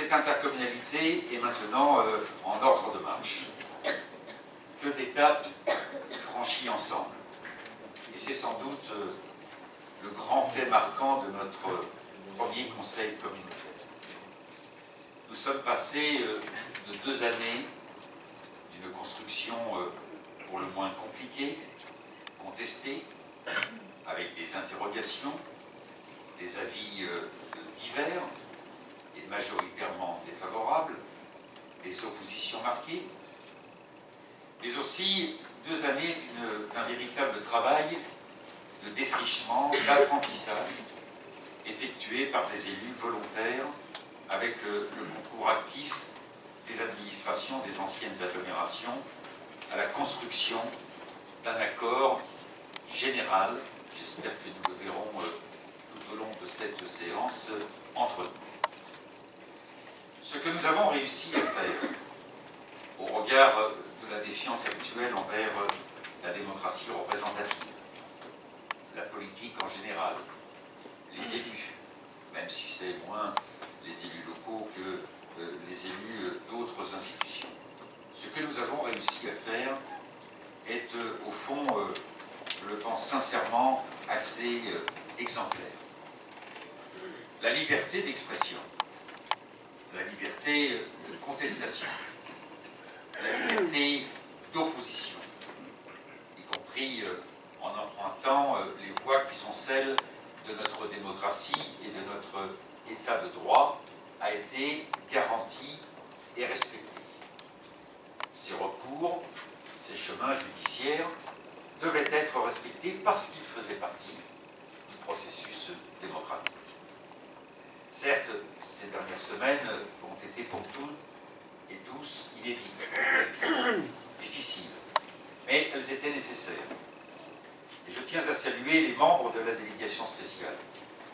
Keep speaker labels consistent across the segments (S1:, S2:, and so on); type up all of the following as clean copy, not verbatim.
S1: cette intercommunalité est maintenant en ordre de marche. Que d'étapes franchies ensemble. Et c'est sans doute le grand fait marquant de notre premier conseil communautaire. Nous sommes passés de 2 années d'une construction pour le moins compliquée, contestée, avec des interrogations, des avis divers et majoritairement défavorables, des oppositions marquées, mais aussi 2 années d'un véritable travail de défrichement, d'apprentissage, effectué par des élus volontaires avec le concours actif des administrations des anciennes agglomérations à la construction d'un accord général, j'espère que nous le verrons tout au long de cette séance, entre nous. Ce que nous avons réussi à faire, au regard de la défiance actuelle envers la démocratie représentative, la politique en général, les élus, même si c'est moins les élus locaux que les élus d'autres institutions. Ce que nous avons réussi à faire est, au fond, je le pense sincèrement, assez exemplaire. La liberté d'expression, la liberté de contestation, la liberté d'opposition, y compris en empruntant les voies qui sont celles de notre démocratie et de notre état de droit, a été garantie et respectée. Ces recours, ces chemins judiciaires devaient être respectés parce qu'ils faisaient partie du processus démocratique. Certes, ces dernières semaines ont été pour tous et tous inédites, complexes, difficiles, mais elles étaient nécessaires. Et je tiens à saluer les membres de la délégation spéciale,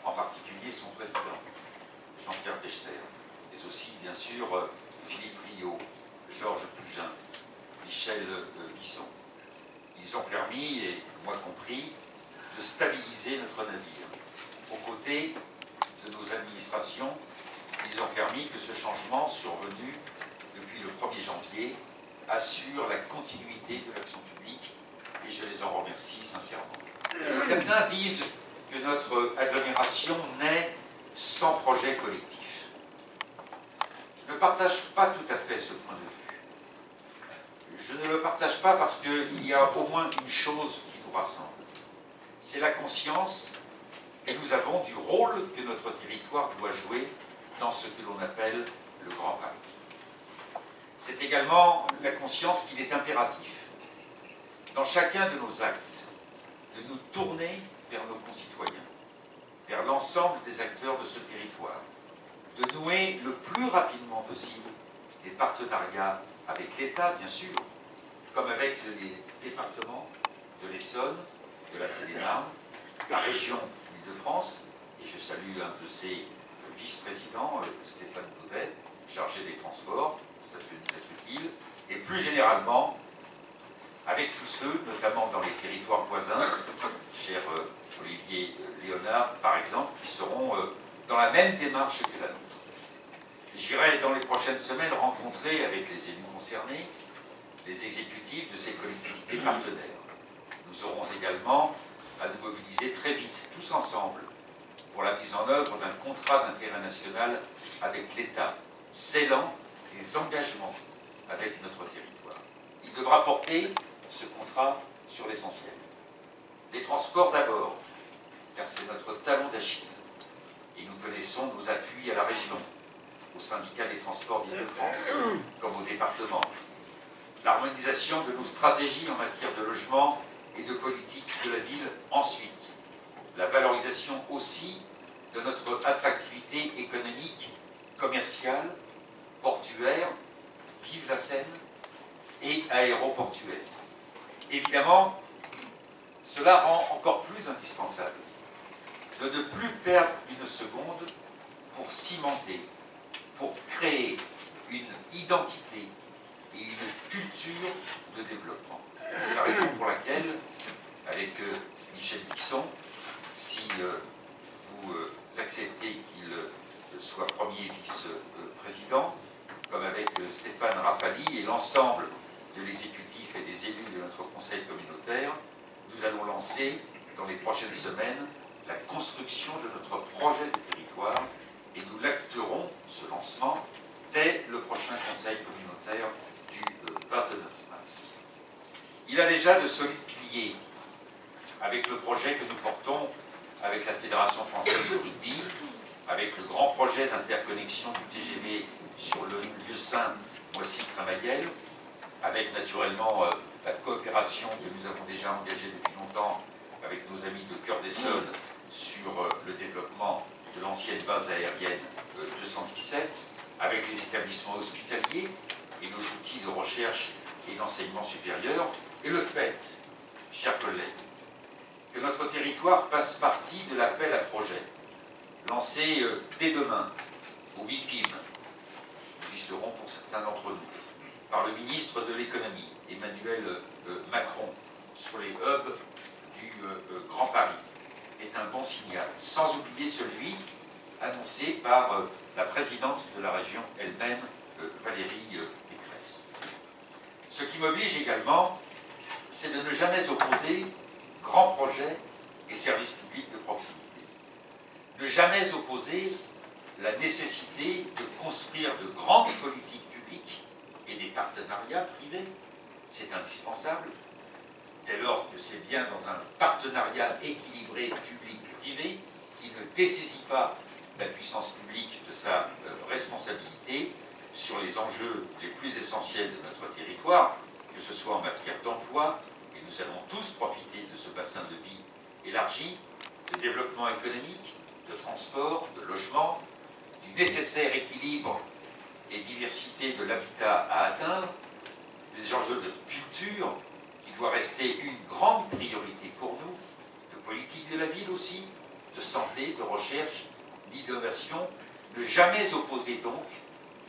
S1: en particulier son président, Jean-Pierre Pechter, mais aussi, bien sûr, Philippe Rio, Georges Pugin, Michel Bisson. Ils ont permis, et moi compris, de stabiliser notre navire. Aux côtés de nos administrations, ils ont permis que ce changement survenu depuis le 1er janvier assure la continuité de l'action publique, et je les en remercie sincèrement. Certains disent que notre agglomération naît sans projet collectif. Je ne partage pas tout à fait ce point de vue. Je ne le partage pas parce qu'il y a au moins une chose qui nous rassemble. C'est la conscience que nous avons du rôle que notre territoire doit jouer dans ce que l'on appelle le Grand Paris. C'est également la conscience qu'il est impératif, dans chacun de nos actes, de nous tourner vers nos concitoyens, vers l'ensemble des acteurs de ce territoire, de nouer le plus rapidement possible des partenariats avec l'État, bien sûr, comme avec les départements de l'Essonne, de la Seine-et-Marne, la région Île-de-France, et je salue un de ses vice-présidents, Stéphane Baudet, chargé des transports, ça peut nous être utile, et plus généralement, avec tous ceux, notamment dans les territoires voisins, cher Olivier Léonard, par exemple, qui seront dans la même démarche que la nôtre. J'irai dans les prochaines semaines rencontrer avec les élus concernés les exécutifs de ces collectivités partenaires. Nous aurons également à nous mobiliser très vite, tous ensemble, pour la mise en œuvre d'un contrat d'intérêt national avec l'État, scellant des engagements avec notre territoire. Il devra porter ce contrat sur l'essentiel. Les transports d'abord, car c'est notre talon d'Achille. Et nous connaissons nos appuis à la région, au syndicat des transports d'Île-de-France, comme au département. L'harmonisation de nos stratégies en matière de logement et de politique de la ville ensuite. La valorisation aussi de notre attractivité économique, commerciale, portuaire, vive la Seine, et aéroportuaire. Évidemment, cela rend encore plus indispensable de ne plus perdre une seconde pour cimenter, pour créer une identité et une culture de développement. C'est la raison pour laquelle, avec Michel Bisson, si vous acceptez qu'il soit premier vice-président, comme avec Stéphane Rafali et l'ensemble de l'exécutif et des élus de notre conseil communautaire, nous allons lancer dans les prochaines semaines la construction de notre projet de territoire et nous l'acterons, ce lancement, dès le prochain conseil communautaire du 29 mars. Il a déjà de solides piliers avec le projet que nous portons avec la Fédération française de rugby, avec le grand projet d'interconnexion du TGV sur le lieu saint Moissy-Cramayel, avec naturellement la coopération que nous avons déjà engagée depuis longtemps avec nos amis de Cœur d'Essonne sur le développement de l'ancienne base aérienne 217, avec les établissements hospitaliers et nos outils de recherche et d'enseignement supérieur, et le fait, chers collègues, que notre territoire fasse partie de l'appel à projet lancé dès demain au BIPIM, nous y serons pour certains d'entre nous, par le ministre de l'économie, Emmanuel Macron, sur les hubs du Grand Paris, est un bon signal, sans oublier celui annoncé par la présidente de la région elle-même, Valérie Pécresse. Ce qui m'oblige également, c'est de ne jamais opposer grands projets et services publics de proximité. Ne jamais opposer la nécessité de construire de grandes politiques publiques et des partenariats privés, c'est indispensable, dès lors que c'est bien dans un partenariat équilibré public-privé qui ne dessaisit pas la puissance publique de sa responsabilité sur les enjeux les plus essentiels de notre territoire, que ce soit en matière d'emploi, et nous allons tous profiter de ce bassin de vie élargi, de développement économique, de transport, de logement, du nécessaire équilibre et diversité de l'habitat à atteindre, des enjeux de culture, qui doit rester une grande priorité pour nous, de politique de la ville aussi, de santé, de recherche, d'innovation. Ne jamais opposer donc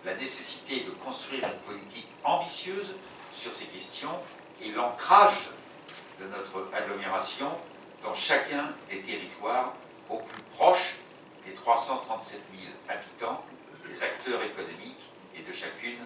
S1: la nécessité de construire une politique ambitieuse sur ces questions et l'ancrage de notre agglomération dans chacun des territoires au plus proche des 337 000 habitants, des acteurs économiques et de chacune